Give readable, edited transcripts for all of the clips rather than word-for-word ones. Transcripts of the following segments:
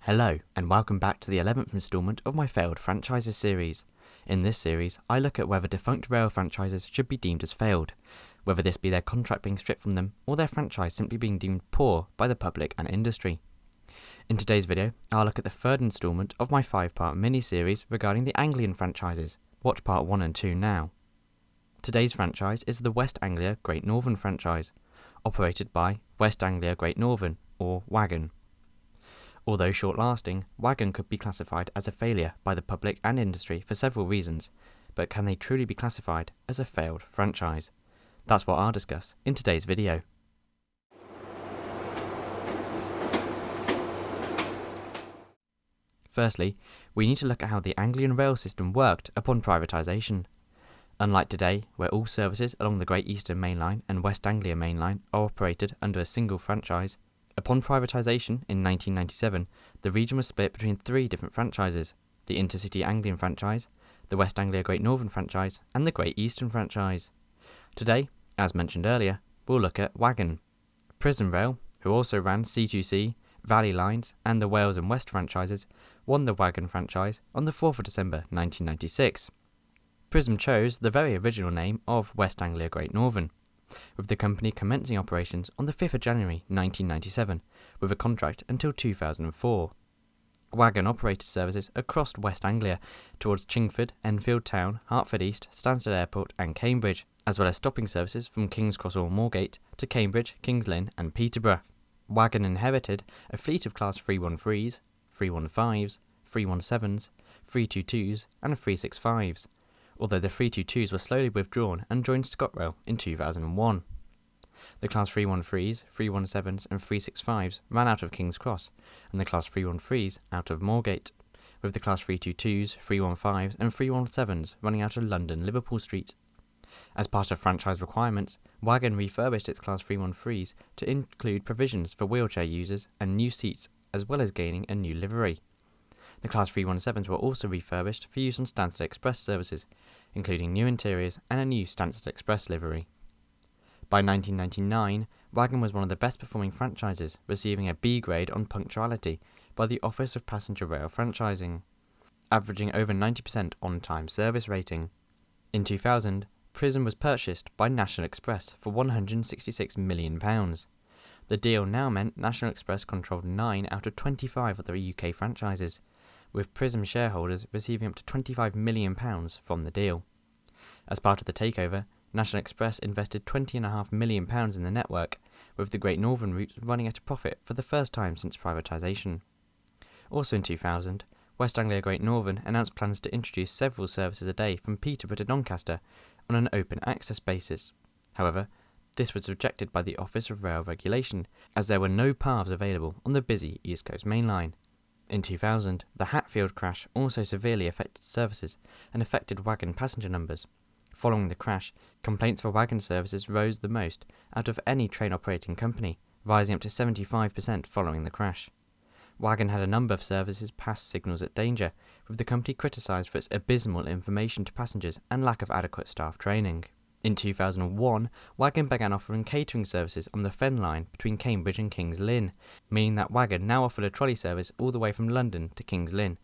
Hello, and welcome back to the 11th instalment of my failed franchises series. In this series, I look at whether defunct rail franchises should be deemed as failed, whether this be their contract being stripped from them or their franchise simply being deemed poor by the public and industry. In today's video, I'll look at the third instalment of my 5-part mini-series regarding the Anglian franchises. Watch part 1 and 2 now. Today's franchise is the West Anglia Great Northern franchise, operated by West Anglia Great Northern, or Wagon. Although short-lasting, Wagon could be classified as a failure by the public and industry for several reasons, but can they truly be classified as a failed franchise? That's what I'll discuss in today's video. Firstly, we need to look at how the Anglian rail system worked upon privatisation. Unlike today, where all services along the Great Eastern Main Line and West Anglia Main Line are operated under a single franchise, upon privatisation in 1997, the region was split between 3 different franchises: the Intercity Anglian franchise, the West Anglia Great Northern franchise, and the Great Eastern franchise. Today, as mentioned earlier, we'll look at Wagon. Prism Rail, who also ran C2C, Valley Lines, and the Wales and West franchises, won the Wagon franchise on the 4th of December 1996. Prism chose the very original name of West Anglia Great Northern, with the company commencing operations on the 5th of January 1997, with a contract until 2004. Wagon operated services across West Anglia towards Chingford, Enfield Town, Hertford East, Stansted Airport and Cambridge, as well as stopping services from King's Cross or Moorgate to Cambridge, Kings Lynn and Peterborough. Wagon inherited a fleet of Class 313s, 315s, 317s, 322s and 365s, although the 322s were slowly withdrawn and joined ScotRail in 2001. The Class 313s, 317s and 365s ran out of King's Cross, and the Class 313s out of Moorgate, with the Class 322s, 315s and 317s running out of London Liverpool Street. As part of franchise requirements, Wagon refurbished its Class 313s to include provisions for wheelchair users and new seats, as well as gaining a new livery. The Class 317s were also refurbished for use on Stansted Express services, including new interiors and a new Stansted Express livery. By 1999, Wagon was one of the best performing franchises, receiving a B grade on punctuality by the Office of Passenger Rail Franchising, averaging over 90% on-time service rating. In 2000, Prism was purchased by National Express for £166 million. The deal now meant National Express controlled 9 out of 25 of the UK franchises, with Prism shareholders receiving up to £25 million from the deal. As part of the takeover, National Express invested £20.5 million in the network, with the Great Northern routes running at a profit for the first time since privatisation. Also in 2000, West Anglia Great Northern announced plans to introduce several services a day from Peterborough to Doncaster on an open access basis. However, this was rejected by the Office of Rail Regulation, as there were no paths available on the busy East Coast Main Line. In 2000, the Hatfield crash also severely affected services and affected Wagon passenger numbers. Following the crash, complaints for Wagon services rose the most out of any train operating company, rising up to 75% following the crash. Wagon had a number of services pass signals at danger, with the company criticised for its abysmal information to passengers and lack of adequate staff training. In 2001, Wagon began offering catering services on the Fen line between Cambridge and Kings Lynn, meaning that Wagon now offered a trolley service all the way from London to Kings Lynn.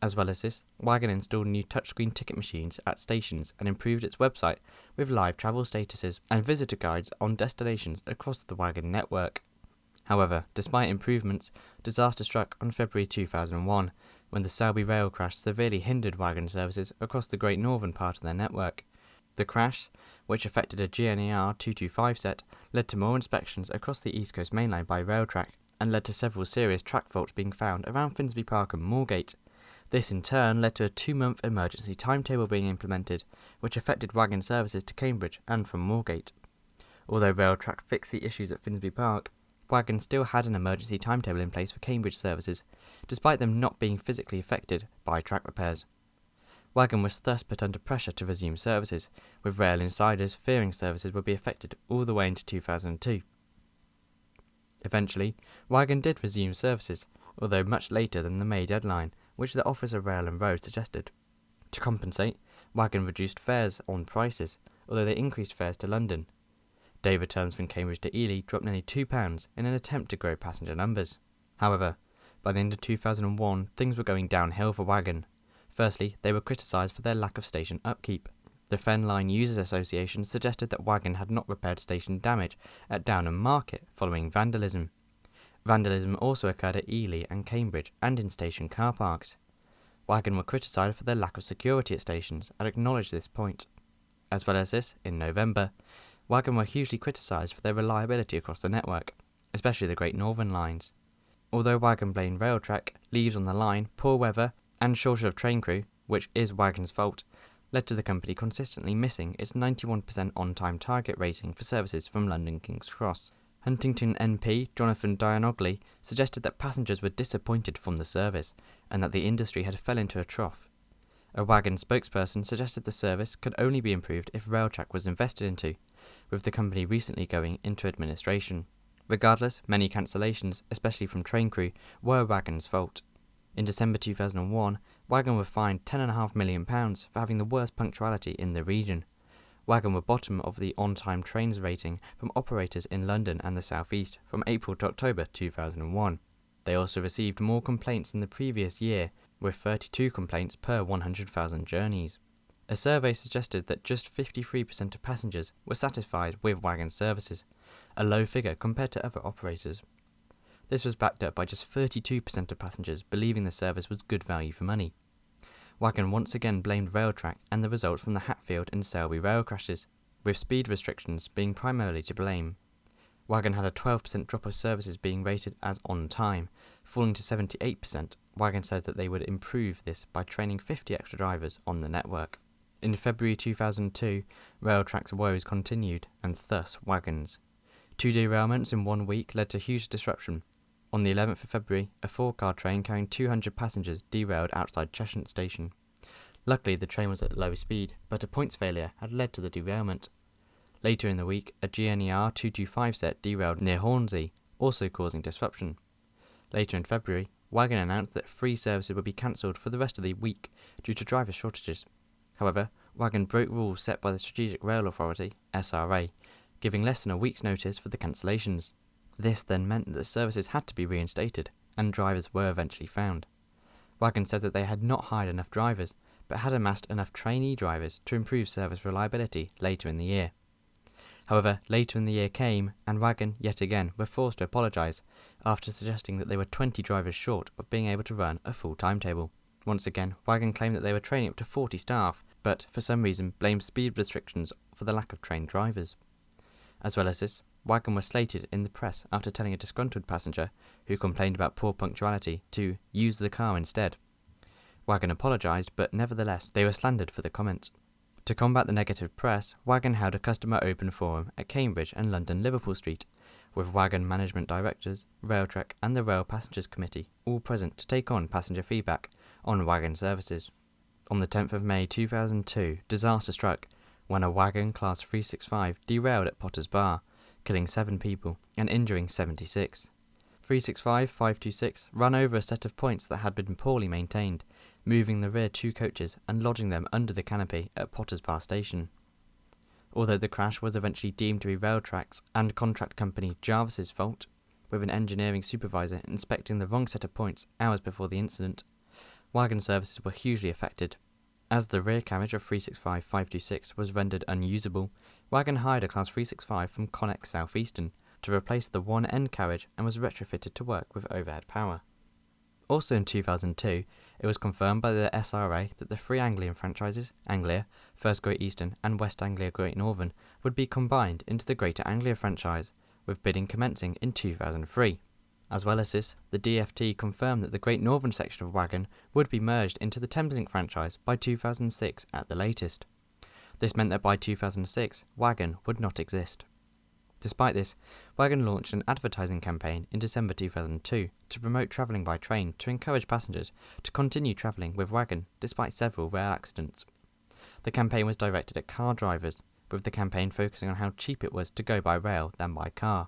As well as this, Wagon installed new touchscreen ticket machines at stations and improved its website with live travel statuses and visitor guides on destinations across the Wagon network. However, despite improvements, disaster struck on February 2001, when the Selby rail crash severely hindered Wagon services across the Great Northern part of their network. The crash, which affected a GNAR 225 set, led to more inspections across the East Coast Main Line by Railtrack, and led to several serious track faults being found around Finsbury Park and Moorgate. This in turn led to a 2-month emergency timetable being implemented, which affected Wagon services to Cambridge and from Moorgate. Although Railtrack fixed the issues at Finsbury Park, Wagon still had an emergency timetable in place for Cambridge services, despite them not being physically affected by track repairs. Wagon was thus put under pressure to resume services, with rail insiders fearing services would be affected all the way into 2002. Eventually, Wagon did resume services, although much later than the May deadline, which the Office of Rail and Road suggested. To compensate, Wagon reduced fares on prices, although they increased fares to London. Day returns from Cambridge to Ely dropped nearly £2 in an attempt to grow passenger numbers. However, By the end of 2001, things were going downhill for Wagon. Firstly, they were criticised for their lack of station upkeep. The Fen Line Users Association suggested that Wagon had not repaired station damage at Downham Market following vandalism. Vandalism also occurred at Ely and Cambridge and in station car parks. Wagon were criticised for their lack of security at stations and acknowledged this point. As well as this, in November, Wagon were hugely criticised for their reliability across the network, especially the Great Northern lines. Although Wagon blamed Railtrack, leaves on the line, poor weather, and shortage of train crew, which is Wagon's fault, led to the company consistently missing its 91% on-time target rating for services from London King's Cross. Huntington MP Jonathan Dianogly suggested that passengers were disappointed from the service, and that the industry had fell into a trough. A Wagon spokesperson suggested the service could only be improved if Railtrack was invested into, with the company recently going into administration. Regardless, many cancellations, especially from train crew, were Wagon's fault. In December 2001, Wagon were fined £10.5 million for having the worst punctuality in the region. Wagon were bottom of the on-time trains rating from operators in London and the South East from April to October 2001. They also received more complaints than the previous year, with 32 complaints per 100,000 journeys. A survey suggested that just 53% of passengers were satisfied with Wagon services, a low figure compared to other operators. This was backed up by just 32% of passengers believing the service was good value for money. Wagon once again blamed Railtrack and the results from the Hatfield and Selby rail crashes, with speed restrictions being primarily to blame. Wagon had a 12% drop of services being rated as on time, falling to 78%. Wagon said that they would improve this by training 50 extra drivers on the network. In February 2002, Railtrack's woes continued, and thus Wagon's. 2 derailments in 1 week led to huge disruption. On the 11th of February, a 4-car train carrying 200 passengers derailed outside Cheshunt Station. Luckily, the train was at low speed, but a points failure had led to the derailment. Later in the week, a GNER 225 set derailed near Hornsey, also causing disruption. Later in February, Wagon announced that free services would be cancelled for the rest of the week due to driver shortages. However, Wagon broke rules set by the Strategic Rail Authority, SRA, giving less than a week's notice for the cancellations. This then meant that the services had to be reinstated, and drivers were eventually found. Wagon said that they had not hired enough drivers, but had amassed enough trainee drivers to improve service reliability later in the year. However, later in the year came, and Wagon, yet again, were forced to apologise, after suggesting that they were 20 drivers short of being able to run a full timetable. Once again, Wagon claimed that they were training up to 40 staff, but for some reason blamed speed restrictions for the lack of trained drivers. As well as this, Wagon was slated in the press after telling a disgruntled passenger, who complained about poor punctuality, to use the car instead. Wagon apologised, but nevertheless they were slandered for the comments. To combat the negative press, Wagon held a customer open forum at Cambridge and London Liverpool Street, with Wagon management directors, Railtrack and the Rail Passengers Committee all present to take on passenger feedback on Wagon services. On the 10th of May 2002, disaster struck when a Wagon Class 365 derailed at Potter's Bar, killing 7 people and injuring 76. 365-526 ran over a set of points that had been poorly maintained, moving the rear 2 coaches and lodging them under the canopy at Potter's Bar station. Although the crash was eventually deemed to be Railtrack's and contract company Jarvis's fault, with an engineering supervisor inspecting the wrong set of points hours before the incident, Wagon services were hugely affected. As the rear carriage of 365-526 was rendered unusable, Wagon hired a Class 365 from Connex South Eastern to replace the one end carriage and was retrofitted to work with overhead power. Also in 2002, it was confirmed by the SRA that the 3 Anglian franchises, Anglia, First Great Eastern and West Anglia Great Northern, would be combined into the Greater Anglia franchise, with bidding commencing in 2003. As well as this, the DfT confirmed that the Great Northern section of Wagon would be merged into the Thameslink franchise by 2006 at the latest. This meant that by 2006, Wagon would not exist. Despite this, Wagon launched an advertising campaign in December 2002 to promote travelling by train to encourage passengers to continue travelling with Wagon despite several rail accidents. The campaign was directed at car drivers, with the campaign focusing on how cheap it was to go by rail than by car.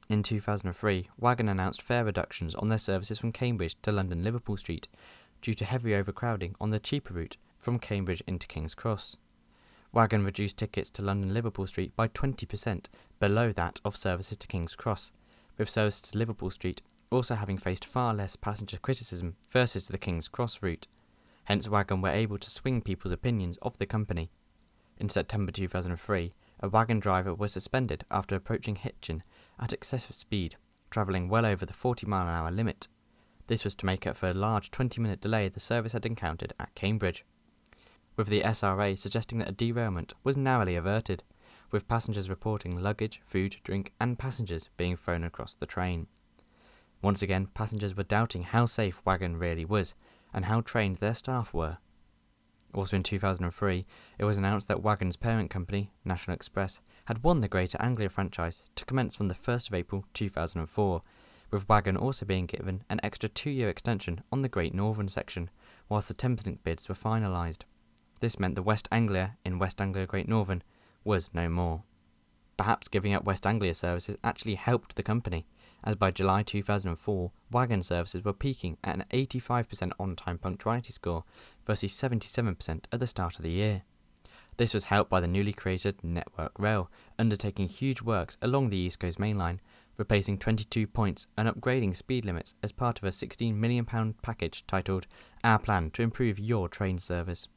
In 2003, Wagon announced fare reductions on their services from Cambridge to London Liverpool Street due to heavy overcrowding on the cheaper route from Cambridge into King's Cross. Wagon reduced tickets to London Liverpool Street by 20% below that of services to King's Cross, with services to Liverpool Street also having faced far less passenger criticism versus the King's Cross route. Hence Wagon were able to swing people's opinions of the company. In September 2003, a Wagon driver was suspended after approaching Hitchin at excessive speed, travelling well over the 40-mile-an-hour limit. This was to make up for a large 20-minute delay the service had encountered at Cambridge, with the SRA suggesting that a derailment was narrowly averted, with passengers reporting luggage, food, drink and passengers being thrown across the train. Once again, passengers were doubting how safe Wagon really was, and how trained their staff were. Also in 2003, it was announced that Wagon's parent company, National Express, had won the Greater Anglia franchise to commence from the 1st of April 2004, with Wagon also being given an extra 2-year extension on the Great Northern section, whilst the Thameslink bids were finalised. This meant the West Anglia in West Anglia Great Northern was no more. Perhaps giving up West Anglia services actually helped the company, as by July 2004, Wagon services were peaking at an 85% on-time punctuality score versus 77% at the start of the year. This was helped by the newly created Network Rail, undertaking huge works along the East Coast Main Line, replacing 22 points and upgrading speed limits as part of a £16 million package titled Our Plan to Improve Your Train Service.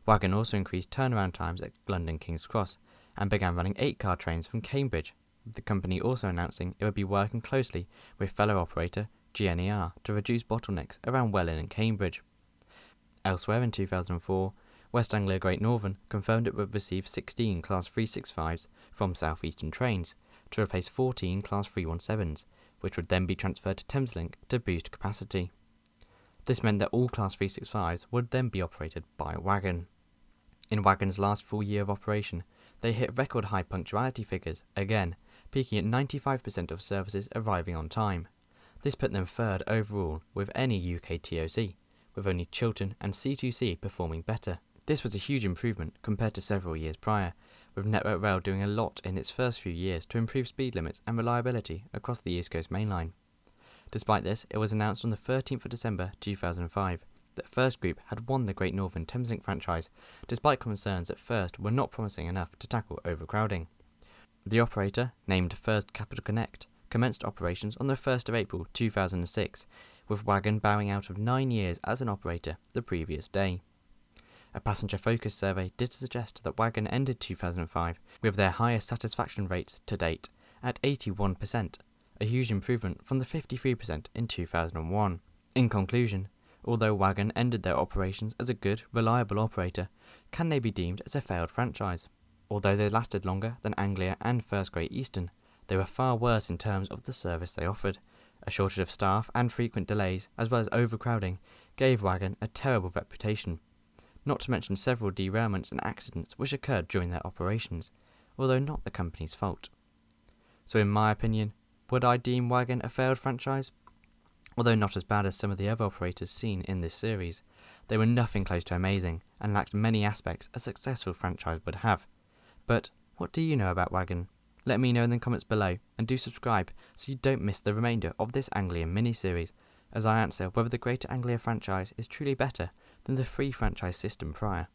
Wagon also increased turnaround times at London King's Cross and began running 8-car trains from Cambridge, with the company also announcing it would be working closely with fellow operator GNER to reduce bottlenecks around Welwyn and Cambridge. Elsewhere in 2004, West Anglia Great Northern confirmed it would receive 16 Class 365s from South Eastern Trains to replace 14 Class 317s, which would then be transferred to Thameslink to boost capacity. This meant that all Class 365s would then be operated by Wagon. In Wagon's last full year of operation, they hit record high punctuality figures, again, peaking at 95% of services arriving on time. This put them third overall with any UK TOC, with only Chiltern and C2C performing better. This was a huge improvement compared to several years prior, with Network Rail doing a lot in its first few years to improve speed limits and reliability across the East Coast Main Line. Despite this, it was announced on the 13th of December 2005 that First Group had won the Great Northern Thameslink franchise, despite concerns that First were not promising enough to tackle overcrowding. The operator, named First Capital Connect, commenced operations on the 1st of April 2006, with Wagon bowing out of 9 years as an operator the previous day. A passenger focus survey did suggest that Wagon ended 2005 with their highest satisfaction rates to date at 81%, a huge improvement from the 53% in 2001. In conclusion, although Wagon ended their operations as a good, reliable operator, can they be deemed as a failed franchise? Although they lasted longer than Anglia and First Great Eastern, they were far worse in terms of the service they offered. A shortage of staff and frequent delays, as well as overcrowding, gave Wagon a terrible reputation, not to mention several derailments and accidents which occurred during their operations, although not the company's fault. So in my opinion, would I deem Wagon a failed franchise? Although not as bad as some of the other operators seen in this series, they were nothing close to amazing and lacked many aspects a successful franchise would have. But what do you know about Wagon? Let me know in the comments below, and do subscribe so you don't miss the remainder of this Anglian mini-series, as I answer whether the Greater Anglia franchise is truly better than the free franchise system prior.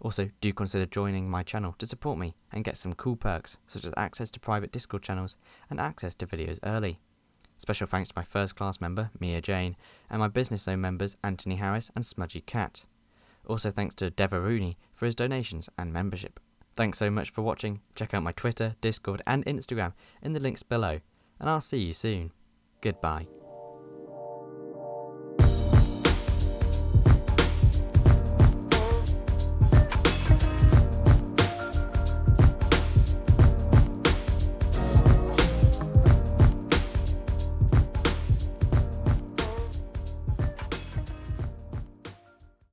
Also, do consider joining my channel to support me and get some cool perks such as access to private Discord channels and access to videos early. Special thanks to my first class member, Mia Jane, and my business zone members, Anthony Harris and Smudgy Cat. Also thanks to Deva Rooney for his donations and membership. Thanks so much for watching. Check out my Twitter, Discord and Instagram in the links below, and I'll see you soon. Goodbye.